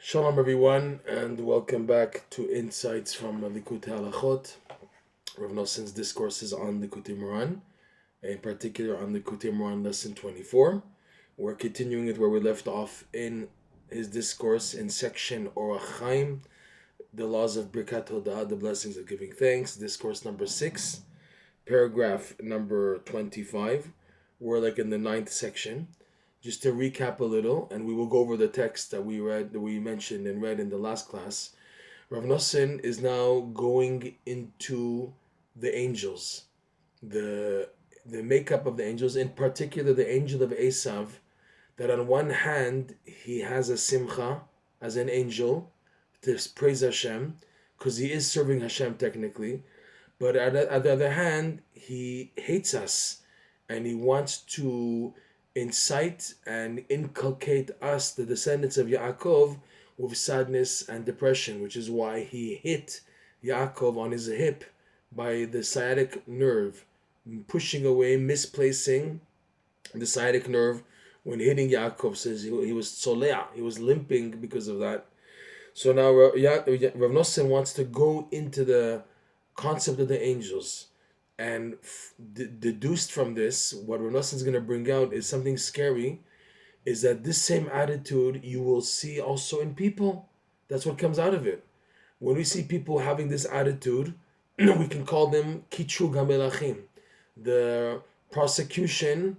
Shalom everyone, and welcome back to Insights from Likutey Halakhot, Rav Noson's discourses on Likutey Moharan, in particular on Likutey Moharan lesson 24. We're continuing it where we left off in his discourse in section Orach Chaim, the laws of Birkat Hoda'ah, the blessings of giving thanks, discourse number 6, paragraph number 25. We're like in the 9th section. Just to recap a little, and we will go over the text that we mentioned and read in the last class. Rav Nosson is now going into the angels, the makeup of the angels, in particular the angel of Esav, that on one hand he has a simcha as an angel to praise Hashem, because he is serving Hashem technically, but at the other hand he hates us, and he wants to incite and inculcate us, the descendants of Yaakov, with sadness and depression, which is why he hit Yaakov on his hip by the sciatic nerve, pushing away, misplacing the sciatic nerve when hitting Yaakov. Says he was tsolea, he was limping because of that. So now Rav Nosson wants to go into the concept of the angels. And deduced from this, what Rav Nosson is going to bring out is something scary, is that this same attitude you will see also in people. That's what comes out of it. When we see people having this attitude, we can call them kichug hamelachim, the prosecution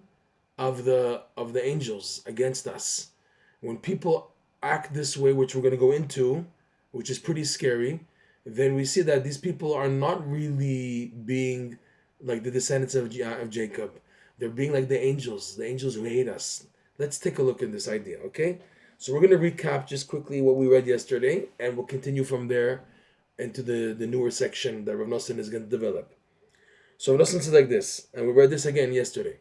of the angels against us. When people act this way, which we're going to go into, which is pretty scary, then we see that these people are not really being like the descendants of Jacob. They're being like the angels who hate us. Let's take a look at this idea, okay? So we're going to recap just quickly what we read yesterday, and we'll continue from there into the newer section that Rav Nosson is going to develop. So Rav Nosson says like this, and we read this again yesterday.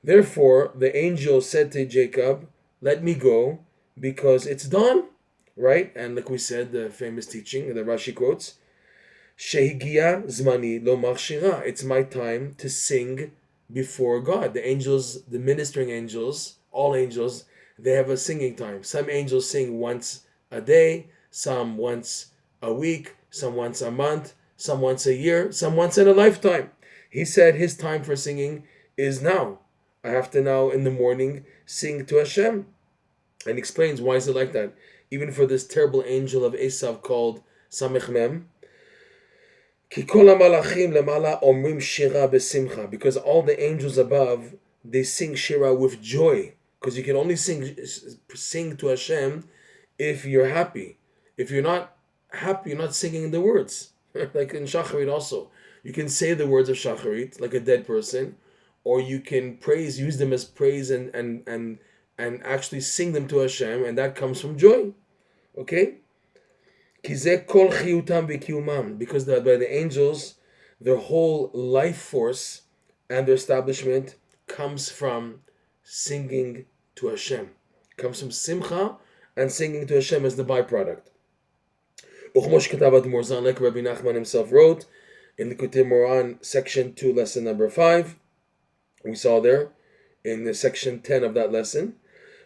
Therefore, the angel said to Jacob, let me go, because it's dawn, right? And like we said, the famous teaching, the Rashi quotes, Shehigia zmani lo machshira. It's my time to sing before God. The angels, the ministering angels, all angels, they have a singing time. Some angels sing once a day, some once a week, some once a month, some once a year, some once in a lifetime. He said his time for singing is now. I have to now in the morning sing to Hashem. And explains why is it like that. Even for this terrible angel of Esav called Samech Mem, because all the angels above, they sing Shira with joy. Because you can only sing to Hashem if you're happy. If you're not happy, you're not singing the words. Like in Shacharit also. You can say the words of Shacharit, like a dead person, or you can use them as praise and actually sing them to Hashem, and that comes from joy. Okay? Because by the angels, their whole life force and their establishment comes from singing to Hashem. Comes from simcha and singing to Hashem as the byproduct. Like Rabbi Nachman himself wrote in Likutey Moharan, section 2, lesson number 5. We saw there in the section 10 of that lesson.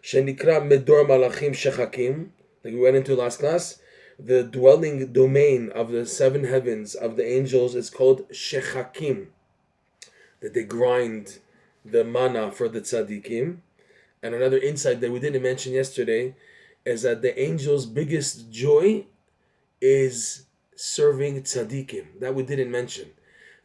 Shenikra medor malachim shechakim, like we went into last class. The dwelling domain of the 7 heavens of the angels is called shechakim, that they grind the manna for the tzaddikim. And another insight that we didn't mention yesterday is that the angels' biggest joy is serving tzaddikim. That we didn't mention.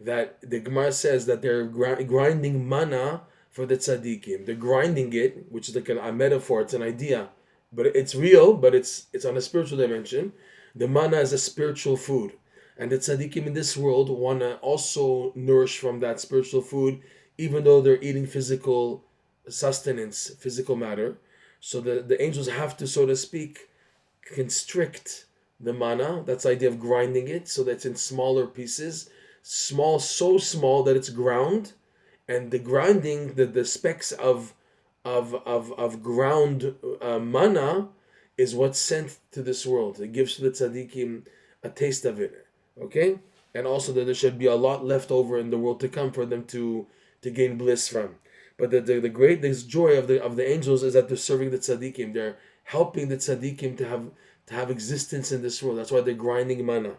That the Gemara says that they're grinding manna for the tzaddikim. They're grinding it, which is like a metaphor, it's an idea. But it's real, but it's on a spiritual dimension. The manna is a spiritual food. And the tzaddikim in this world want to also nourish from that spiritual food, even though they're eating physical sustenance, physical matter. So the angels have to, so to speak, constrict the manna. That's the idea of grinding it, so that it's in smaller pieces. Small, so small that it's ground. And the grinding, the specks of ground manna is what's sent to this world. It gives to the tzaddikim a taste of it, okay? And also that there should be a lot left over in the world to come for them to gain bliss from. But the greatest joy of the angels is that they're serving the tzaddikim. They're helping the tzaddikim to have existence in this world. That's why they're grinding mana.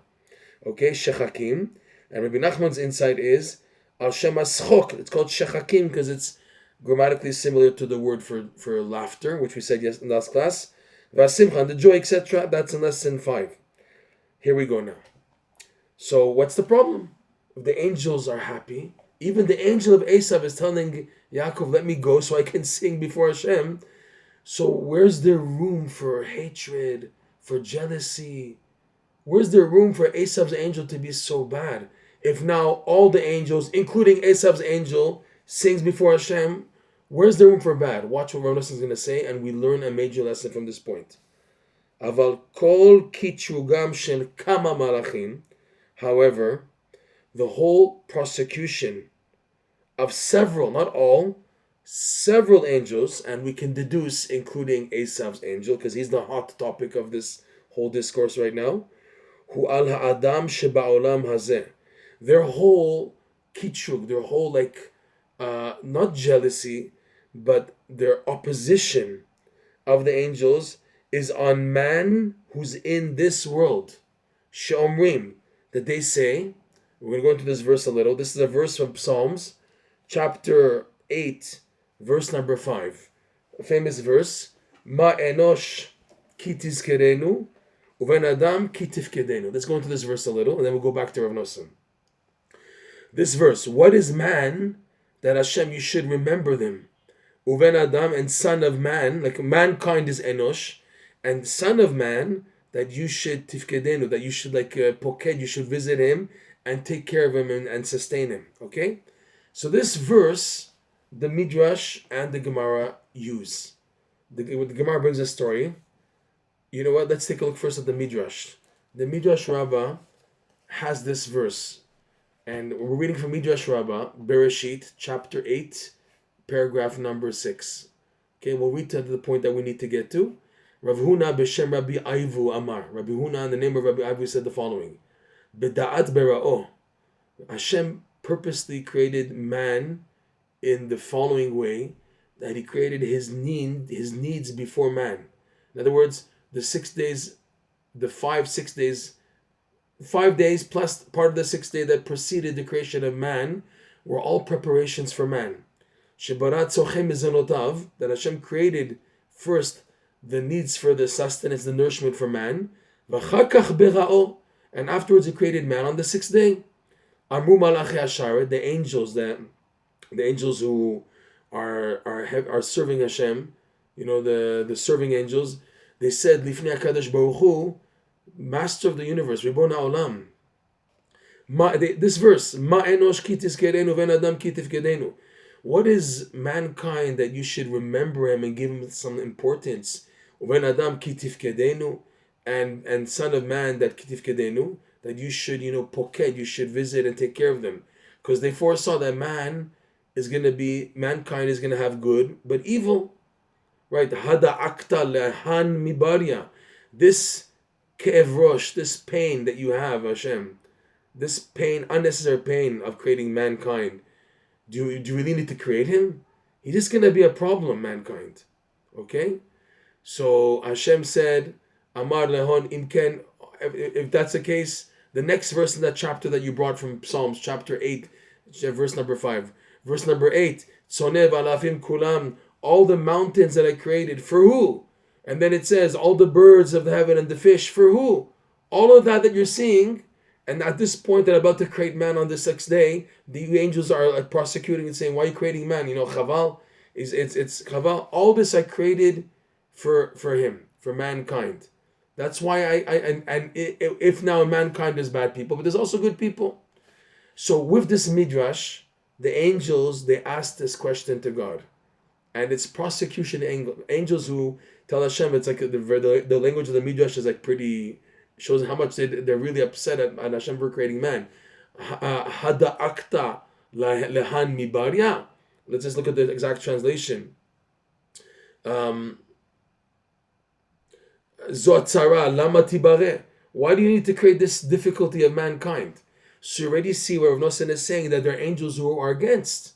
Okay, shechakim. And Rabbi Nachman's insight is al shem aschok. It's called shechakim because it's grammatically similar to the word for laughter, which we said in last class. Vasimcha, the joy, etc. That's in lesson 5. Here we go now. So what's the problem? If the angels are happy, even the angel of Esav is telling Yaakov, let me go so I can sing before Hashem. So where's there room for hatred, for jealousy? Where's there room for Esav's angel to be so bad? If now all the angels, including Esav's angel, sings before Hashem, where's there room for bad? Watch what Rav Nosson is going to say, and we learn a major lesson from this point. Aval kol kitrugam shel kama malachim. However, the whole prosecution of several, not all, several angels, and we can deduce, including Esav's angel, because he's the hot topic of this whole discourse right now, hu al ha'adam sheba'olam hazeh. Their whole kitrug, their whole not jealousy, but their opposition of the angels is on man who's in this world. She'omrim, that they say, we're going to go into this verse a little. This is a verse from Psalms, chapter 8, verse number 5. A famous verse. Ma enosh ki tizkerenu, uven adam ki tifkedenu. Let's go into this verse a little, and then we'll go back to Rav Nosson. This verse, what is man that Hashem, you should remember them? Uven adam, and son of man, like mankind is enosh, and son of man, that you should tifkedenu, that you should poked, you should visit him and take care of him and sustain him. Okay? So this verse, the Midrash and the Gemara use. The Gemara brings a story. You know what? Let's take a look first at the Midrash. The Midrash Rabbah has this verse. And we're reading from Midrash Rabbah, Bereshit, chapter 8, paragraph number 6. Okay, we'll read to the point that we need to get to. Rav Huna b'shem Rabbi Aivu Amar. Rabbi Huna, in the name of Rabbi Aivu, said the following. B'da'at bera'o. Hashem purposely created man in the following way, that he created his needs before man. In other words, the 6 days, the 5 days plus part of the 6th day that preceded the creation of man were all preparations for man. Shebarat sochem mizanotav, that Hashem created first the needs for the sustenance, the nourishment for man. V'chakach bera'o, and afterwards he created man on the 6th day. Amru malachi asharet, the angels who are serving Hashem, the serving angels, they said, Lifnei HaKadosh Baruch Hu, Master of the universe, Ribon HaOlam. This verse, Ma enosh ki tizkerenu ven adam ki tifkedenu. What is mankind that you should remember him and give him some importance? Ven adam ki tifkedenu, and son of man that ki tifkedenu, that you should, poked, you should visit and take care of them. Because they foresaw that mankind is going to have good, but evil. Right? Hoda'ah lehan mibaria. This ke'ev rosh, this pain that you have, Hashem, this pain, unnecessary pain of creating mankind, do you really need to create him? He's just going to be a problem, mankind. Okay? So Hashem said, Amar lehon imken, if that's the case, the next verse in that chapter that you brought from Psalms, chapter 8, verse number 5. Verse number 8, Tzonev alafim kulam, all the mountains that I created, for who? And then it says, all the birds of the heaven and the fish, for who? All of that you're seeing, and at this point that I'm about to create man on the 6th day, the angels are prosecuting and saying, why are you creating man? Chaval, it's Chaval. All this I created for him, for mankind. That's why if now mankind is bad people, but there's also good people. So with this midrash, the angels, they asked this question to God. And it's prosecution angels who tell Hashem, it's like the language of the midrash is pretty, shows how much they're really upset at Hashem for creating man. Hada'akta lehan mibaria. Let's just look at the exact translation. Zotzara lama tibare. Why do you need to create this difficulty of mankind? So you already see where Rav Nosson is saying that there are angels who are against.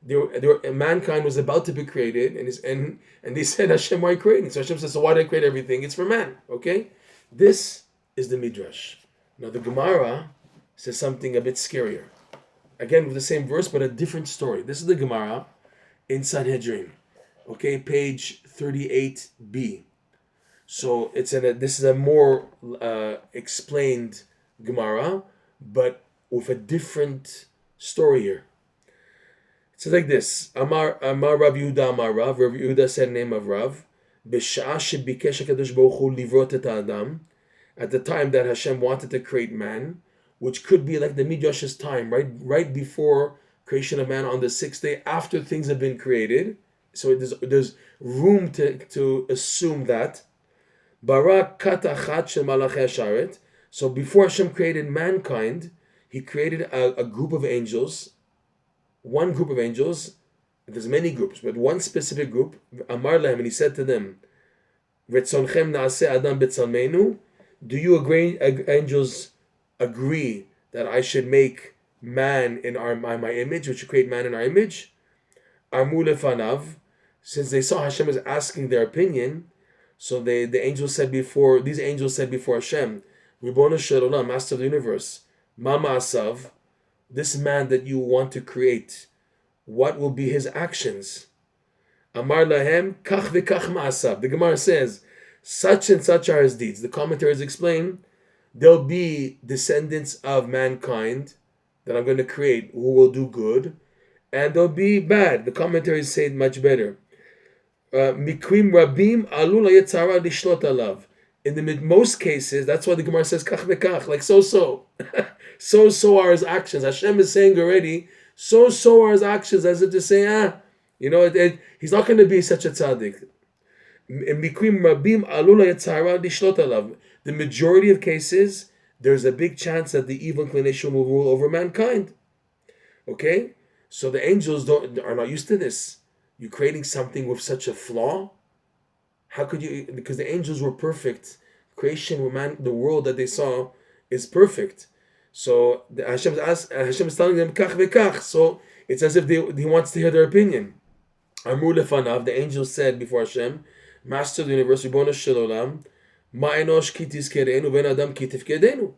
mankind was about to be created, and they said, Hashem, why are you creating? So Hashem says, so why did I create everything? It's for man. Okay? This is the Midrash. Now the Gemara says something a bit scarier. Again, with the same verse, but a different story. This is the Gemara in Sanhedrin. Okay, page 38b. So this is a more explained Gemara, but with a different story here. It says like this: Amar Rav Yehuda Amar Rav. Rav Yehuda said, name of Rav, B'sha'ah shebikesh HaKadosh Baruch Hu livrot et Adam. At the time that Hashem wanted to create man, which could be like the Midrash's time, right before creation of man on the sixth day, after things have been created. So there's room to assume that. Bara kat achat shel malachei hasharet. So before Hashem created mankind, He created a group of angels, one group of angels. There's many groups, but one specific group. Amar lahem, and He said to them, "Retzonchem naaseh adam b'tzalmeinu." Do you angels agree that I should make man in my image? We should create man in our image. Amru lefanav. Since they saw Hashem was asking their opinion, so these angels said before Hashem, Ribono shel olam, Master of the universe, Mama asav, this man that you want to create, what will be his actions? Amar lahem, kach v'kach ma'asav. The Gemara says, such and such are his deeds. The commentaries explain, there'll be descendants of mankind that I'm going to create who will do good, and they'll be bad. The commentaries say it much better. Mikrim rabim alul hayetzara lishlot alav. In the most cases, that's why the Gemara says kach v'kach, like so so are his actions. Hashem is saying already, so are his actions, as if to say, he's not going to be such a tzaddik. Mikrim rabim alul hayetzara lishlot alav. The majority of cases, there's a big chance that the evil inclination will rule over mankind. Okay, so the angels are not used to this. You're creating something with such a flaw. How could you? Because the angels were perfect. Creation, the world that they saw is perfect. So Hashem is telling them kach v'kach. So it's as if He wants to hear their opinion. Amru lefanav, the angels said before Hashem, Master of the universe, Ribono shel olam, ma enosh ki tizkerenu ven adam ki tifkedenu.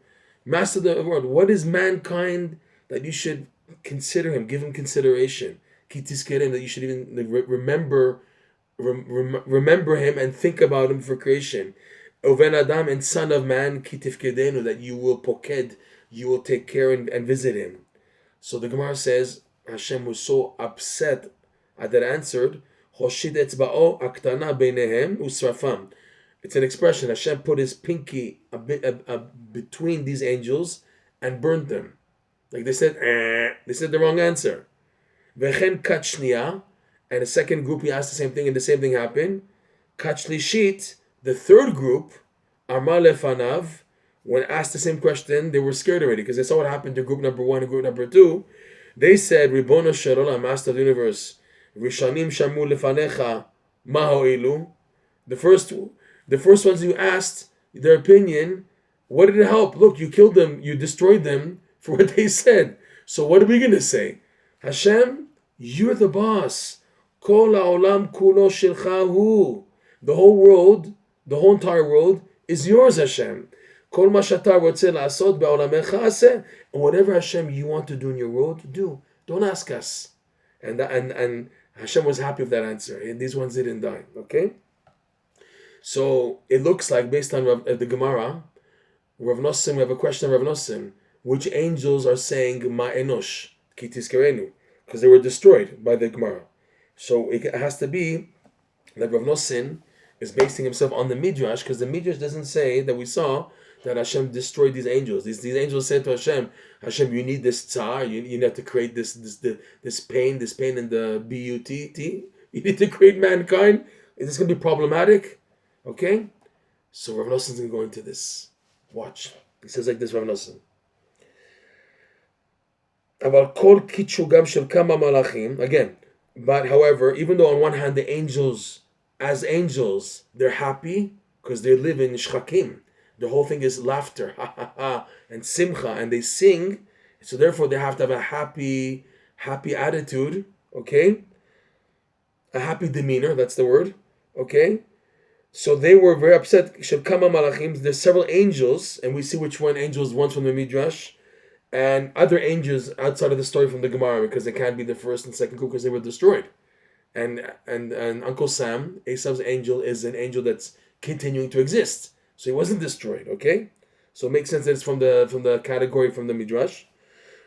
Master of the world, what is mankind that you should consider him, give him consideration? Ki tizkerenu, that you should even remember him and think about him for creation. Uven adam, and son of man, ki tifkedenu, that you will poked, you will take care and visit him. So the Gemara says Hashem was so upset at that answered, hoshid etzba'o aktana beinehem usrafam. It's an expression. Hashem put His pinky between these angels and burned them. Like they said the wrong answer. Vechen kat shniya, and a second group He asked the same thing, and the same thing happened. Kat shlishit, the third group, Amar lefanav, when asked the same question, they were scared already because they saw what happened to group number 1 and group number 2. They said, Ribono shel olam, Master of the universe, Rishanim shamu lefanecha ma ho'ilu. The first ones you asked their opinion, what did it help? Look, you killed them, you destroyed them for what they said. So what are we going to say? Hashem, you're the boss. Kol ha'olam kulo shelcha hu. The whole entire world is yours, Hashem. Kol ma shata rotzeh la'asot be'olamecha aseh. And whatever, Hashem, you want to do in your world, do. Don't ask us. And Hashem was happy with that answer. And these ones didn't die. Okay? So it looks like, based on the Gemara, Rav Nosson, we have a question of Rav Nosson. Which angels are saying Ma Enosh, Ki Tizkerenu? Because they were destroyed by the Gemara. So it has to be that Rav Nosson is basing himself on the Midrash, because the Midrash doesn't say that we saw that Hashem destroyed these angels. These angels said to Hashem, you need this tsar, you have to create this pain in the B-U-T-T. You need to create mankind. Is this going to be problematic? Okay? So Rav Nosson's going to go into this. Watch. He says like this, Rav Nosson. Again, but however, even though on one hand the angels, as angels, they're happy because they live in shchakim. The whole thing is laughter, ha ha ha, and simcha, and they sing, so therefore they have to have a happy attitude. Okay? A happy demeanor, that's the word. Okay? So they were very upset. Shebkama malachim, there's several angels, and we see which one angels, one from the Midrash, and other angels outside of the story from the Gemara, because they can't be the first and second group because they were destroyed. And Uncle Sam, Esav's angel, is an angel that's continuing to exist. So he wasn't destroyed, okay? So it makes sense that it's from the category from the Midrash.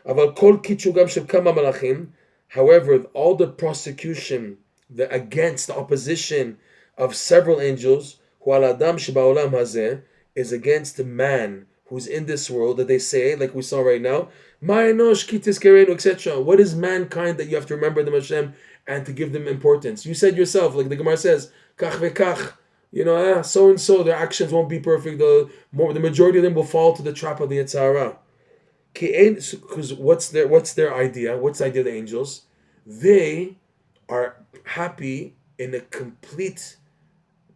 Aval kol kitshugam shebkama malachim. However, all the prosecution, the against, the opposition of several angels, hu al adam shebaolam hazeh, is against the man who's in this world, that they say, like we saw right now, ma'enosh kitis kerenu, etc. What is mankind that you have to remember them, Hashem, and to give them importance? You said yourself, like the Gemara says, kach vekach, so and so, their actions won't be perfect. The majority of them will fall to the trap of the Yetzer Hara. Because what's their idea? What's the idea of the angels? They are happy in a complete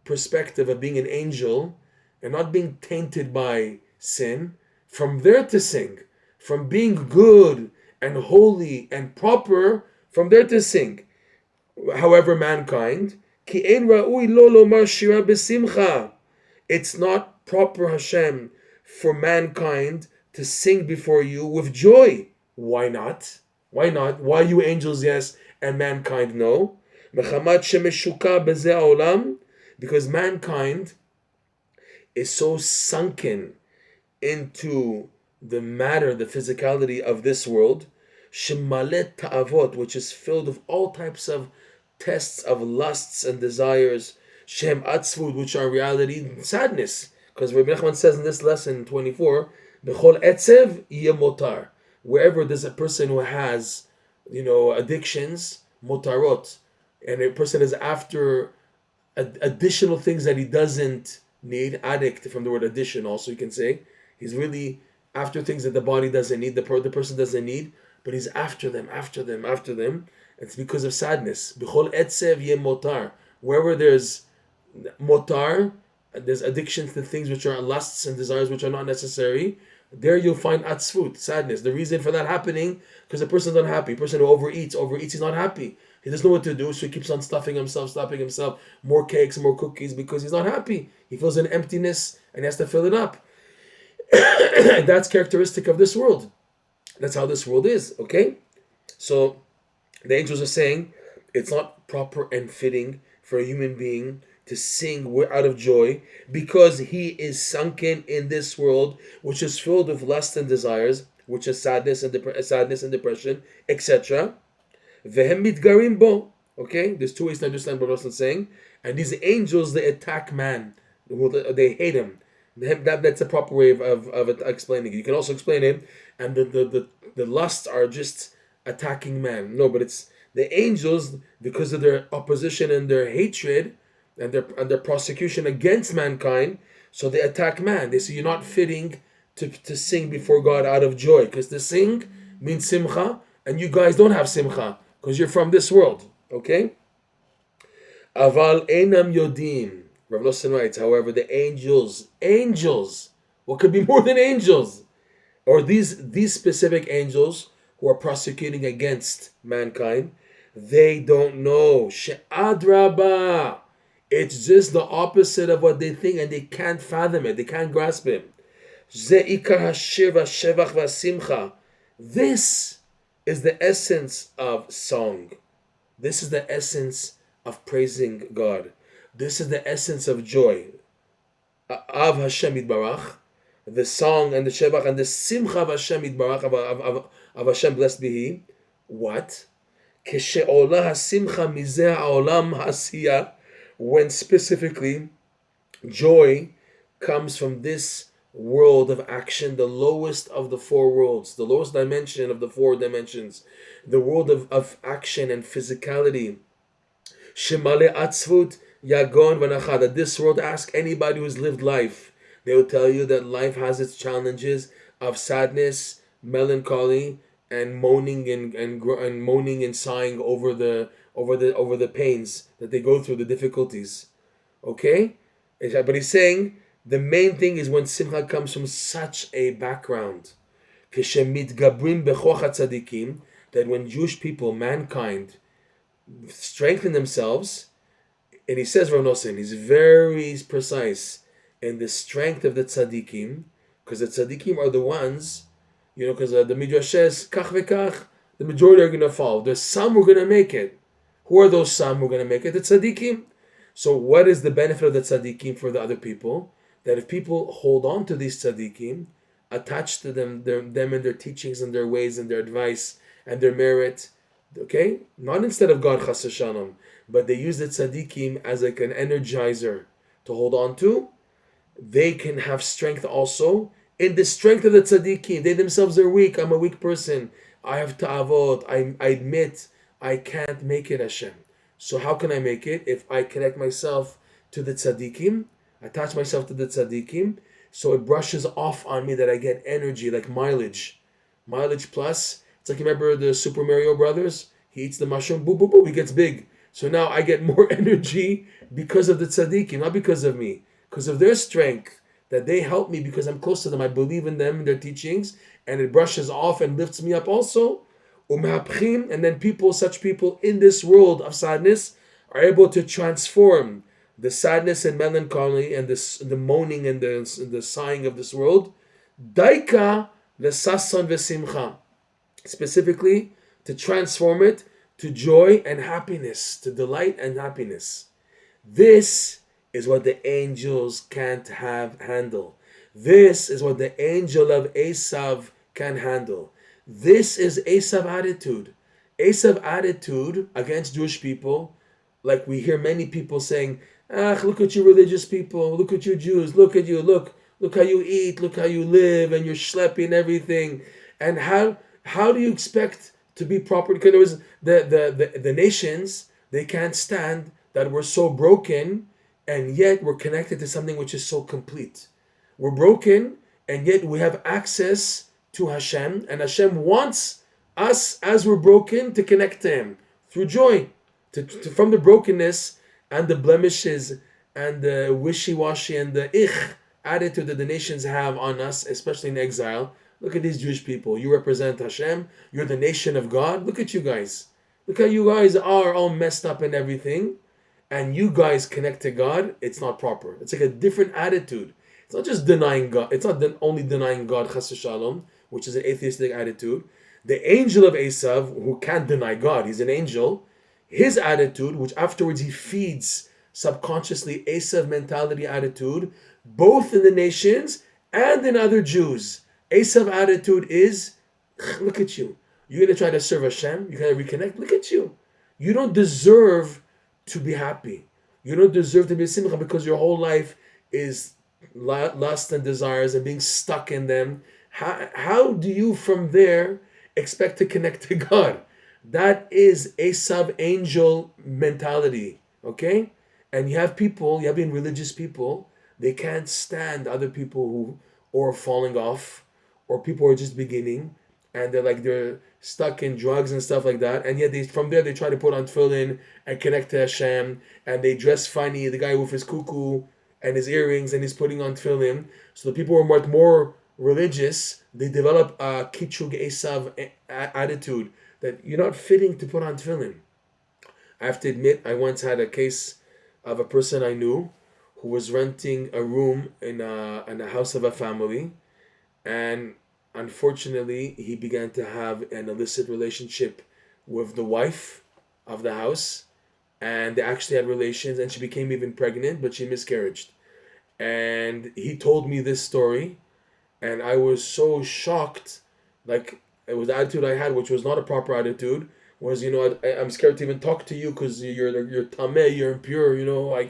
perspective of being an angel and not being tainted by sin, from there to sing, from being good and holy and proper, from there to sing. However, mankind, it's not proper, Hashem, for mankind to sing before you with joy. Why not? Why not? Why you angels yes and mankind no? Because mankind is so sunken into the matter, the physicality of this world, shemalet ta'avot, which is filled with all types of tests of lusts and desires, shem atzvut, which are in reality sadness. Because Rabbi Nachman says in this lesson 24, b'chol etzev yeh motar. Wherever there's a person who has, addictions, motarot, and a person is after additional things that he doesn't need, addict from the word addition also you can say, he's really after things that the body doesn't need, the person doesn't need, but he's after them. It's because of sadness. B'chol etzev yeh motar. Wherever there's motar, there's addictions to things which are lusts and desires which are not necessary, there you'll find atzvut, sadness. The reason for that happening, because the person's unhappy. The person who overeats, he's not happy. He doesn't know what to do, so he keeps on stopping himself, more cakes, more cookies, because he's not happy. He feels an emptiness and he has to fill it up. And that's characteristic of this world. That's how this world is, okay? So the angels are saying it's not proper and fitting for a human being to sing out of joy because he is sunken in this world, which is filled with lust and desires, which is sadness and depression, etc. Vehem mitgarim bo. Okay, there's two ways to understand what Rasul is saying. And these angels, they attack man. They hate him. That's a proper way of explaining it. You can also explain it, and the lusts are just attacking man. No, but it's the angels, because of their opposition and their hatred and their prosecution against mankind, so they attack man. They say you're not fitting to sing before God out of joy, because to sing means simcha, and you guys don't have simcha because you're from this world. Okay? Aval enam yodim. Rav Nosson writes, however, the angels, what could be more than angels? Or these specific angels who are prosecuting against mankind, they don't know. She'adraba. It's just the opposite of what they think, and they can't fathom it. They can't grasp it. Ze'ikar hashir v'shevach v'simcha. This is the essence of song. This is the essence of praising God. This is the essence of joy. Av Hashem Yitbarach, the song and the Shevach and the Simcha of Hashem Yitbarach, of Hashem blessed be He. What? Keshe'olah hasimcha mizeh ha'olam ha'asiyah, when specifically joy comes from this world of action, the lowest of the four worlds, the lowest dimension of the four dimensions, the world of action and physicality. Shemale atzvut yagon v'nachad. This world, ask anybody who's lived life, they will tell you that life has its challenges of sadness, melancholy, and moaning and moaning and sighing over the pains that they go through, the difficulties. Okay, but he's saying the main thing is when simcha comes from such a background, that when Jewish people, mankind, strengthen themselves. And he says, Rav Nosson, he's very precise in the strength of the tzaddikim, because the tzaddikim are the ones, because the Midrash says, kach vekach, the majority are going to fall. There's some who are going to make it. Who are those some who are going to make it? The tzaddikim. So what is the benefit of the tzaddikim for the other people? That if people hold on to these tzaddikim, attach to them and their teachings and their ways and their advice and their merit, okay? Not instead of God, chas v'shalom, but they use the tzaddikim as like an energizer to hold on to. They can have strength also in the strength of the tzaddikim. They themselves are weak. I'm a weak person. I have ta'avot. I admit I can't make it, Hashem. So how can I make it? If I connect myself to the tzaddikim, attach myself to the tzaddikim, so it brushes off on me that I get energy, like mileage. Mileage plus, it's like, you remember the Super Mario Brothers? He eats the mushroom, boop, boop, boop, he gets big. So now I get more energy because of the tzaddikim, not because of me. Because of their strength, that they help me because I'm close to them. I believe in them, in their teachings, and it brushes off and lifts me up also. And then such people in this world of sadness are able to transform the sadness and melancholy and the moaning and the sighing of this world. Daika lesason v'simcha. Specifically, to transform it to joy and happiness, to delight and happiness. This is what the angels can't handle. This is what the angel of Esav can handle. This is Esav attitude. Esav attitude against Jewish people, like we hear many people saying, look at you religious people, look at you Jews, look at you, look how you eat, look how you live, and you're schlepping everything. And how do you expect to be proper? Because there was the nations, they can't stand that we're so broken, and yet we're connected to something which is so complete. We're broken, and yet we have access to Hashem, and Hashem wants us, as we're broken, to connect to Him through joy, from the brokenness and the blemishes and the wishy-washy and the attitude that the nations have on us, especially in exile. Look at these Jewish people. You represent Hashem. You're the nation of God. Look at you guys. Look how you guys are all messed up and everything. And you guys connect to God. It's not proper. It's like a different attitude. It's not just denying God. It's not only denying God, chas v'shalom, which is an atheistic attitude. The angel of Esav, who can't deny God, he's an angel. His attitude, which afterwards he feeds subconsciously Esav mentality attitude, both in the nations and in other Jews. Esav attitude is, look at you. You're going to try to serve Hashem. You're going to reconnect. Look at you. You don't deserve to be happy. You don't deserve to be simcha because your whole life is lust and desires and being stuck in them. How do you from there expect to connect to God? That is Esav angel mentality. Okay? And you have religious people, they can't stand other people who are falling off, or people who are just beginning, and they're stuck in drugs and stuff like that, and yet from there they try to put on tefillin and connect to Hashem, and they dress funny, the guy with his kuku and his earrings, and he's putting on tefillin. So the people who are more religious, they develop a kichug Esav attitude that you're not fitting to put on tefillin. I have to admit, I once had a case of a person I knew who was renting a room in a house of a family, and unfortunately he began to have an illicit relationship with the wife of the house, and they actually had relations, and she became even pregnant, but she miscarried. And he told me this story, and I was so shocked. Like, it was the attitude I had, which was not a proper attitude, was, I'm scared to even talk to you because you're tameh, you're impure, I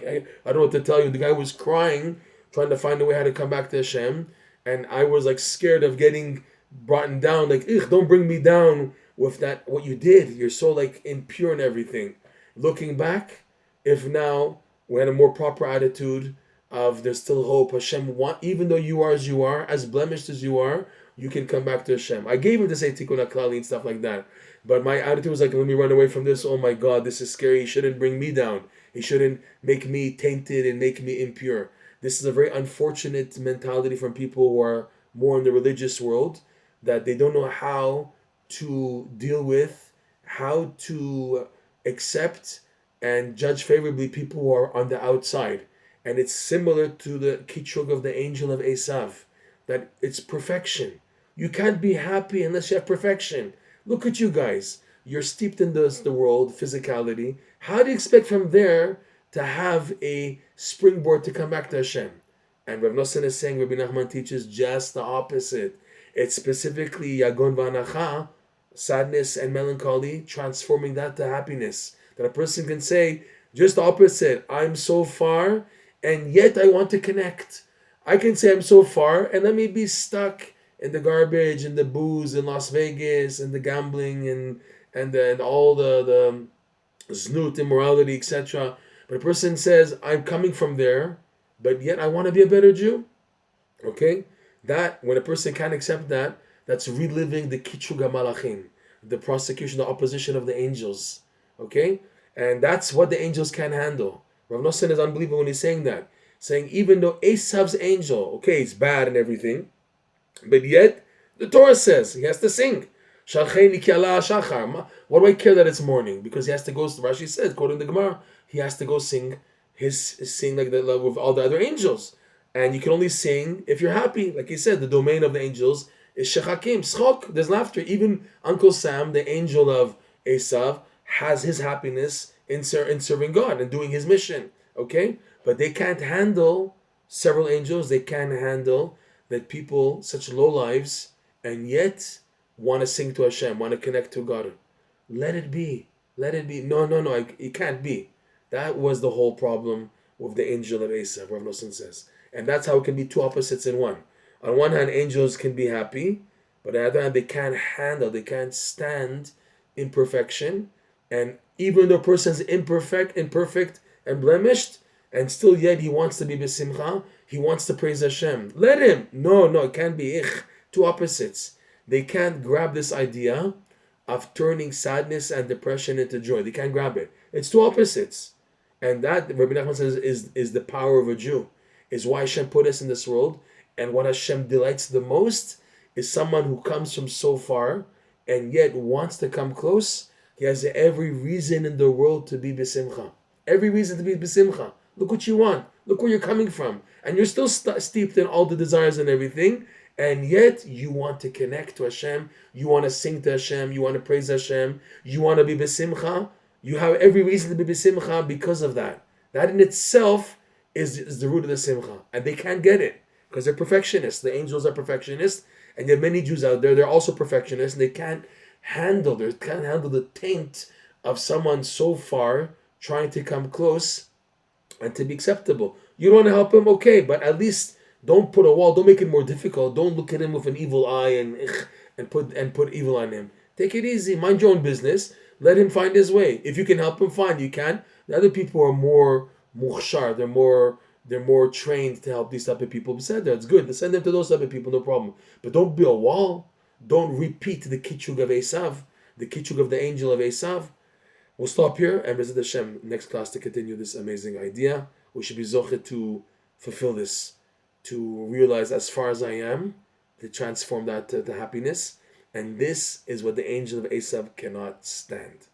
don't know what to tell you. The guy was crying, trying to find a way how to come back to Hashem, and I was like scared of getting brought down, like, don't bring me down with that, what you did. You're so like impure and everything. Looking back, if now we had a more proper attitude of there's still hope, Hashem even though you are as you are, as blemished as you are, you can come back to Hashem. I gave him to say tikkun haklali and stuff like that, but my attitude was like, let me run away from this. Oh my God, this is scary. He shouldn't bring me down. He shouldn't make me tainted and make me impure. This is a very unfortunate mentality from people who are more in the religious world, that they don't know how to deal with, how to accept and judge favorably people who are on the outside. And it's similar to the kitrug of the angel of Esav, that it's perfection. You can't be happy unless you have perfection. Look at you guys. You're steeped in the world, physicality. How do you expect from there to have a springboard to come back to Hashem? And Rav Nosson is saying, Rabbi Nachman teaches just the opposite. It's specifically Yagon Vanacha, sadness and melancholy, transforming that to happiness. That a person can say, just the opposite. I'm so far, and yet I want to connect. I can say I'm so far, and let me be stuck in the garbage, and the booze, in Las Vegas, and the gambling, and then all the znoot, immorality, etc. But a person says, I'm coming from there, but yet I want to be a better Jew. Okay? That, when a person can't accept that, that's reliving the kitrug malachim, the prosecution, the opposition of the angels. Okay? And that's what the angels can't handle. Rav Nosson is unbelievable when he's saying that. Saying even though Esav's angel, okay, it's bad and everything, but yet the Torah says he has to sing. What do I care that it's morning? Because he has to go, Rashi says, quoting the Gemara, he has to go sing like the with all the other angels. And you can only sing if you're happy. Like he said, the domain of the angels is shechakim, schok, there's laughter. Even Uncle Sam, the angel of Esav, has his happiness in serving God and doing his mission. Okay? But they can't handle several angels. They can't handle that people, such low lives, and yet want to sing to Hashem, want to connect to God. Let it be. Let it be. No, it can't be. That was the whole problem with the angel of Esav, Rav Nosson says. And that's how it can be two opposites in one. On one hand, angels can be happy, but on the other hand, they can't stand imperfection. And even though a person's imperfect, and blemished, and still yet he wants to be besimcha, he wants to praise Hashem. Let him. No, it can't be. Two opposites. They can't grab this idea of turning sadness and depression into joy. They can't grab it. It's two opposites. And that, Rabbi Nachman says, is the power of a Jew. Is why Hashem put us in this world. And what Hashem delights the most is someone who comes from so far and yet wants to come close. He has every reason in the world to be besimcha. Every reason to be besimcha. Look what you want. Look where you're coming from. And you're still steeped in all the desires and everything. And yet you want to connect to Hashem. You want to sing to Hashem. You want to praise Hashem. You want to be besimcha. You have every reason to be besimcha because of that. That in itself is the root of the simcha. And they can't get it because they're perfectionists. The angels are perfectionists. And there are many Jews out there. They're also perfectionists. And they can't handle the taint of someone so far trying to come close and to be acceptable. You don't want to help him, okay, but at least don't put a wall. Don't make it more difficult. Don't look at him with an evil eye and put evil on him. Take it easy. Mind your own business. Let him find his way. If you can help him, fine. You can. The other people are more mukhshar. They're more trained to help these type of people. Besides that, it's good. Send them to those type of people, no problem. But don't be a wall. Don't repeat the kitrug of Esav, the kitrug of the angel of Esav. We'll stop here and visit Hashem next class to continue this amazing idea. We should be zochet to fulfill this, to realize as far as I am, to transform that to happiness. And this is what the angel of Esav cannot stand.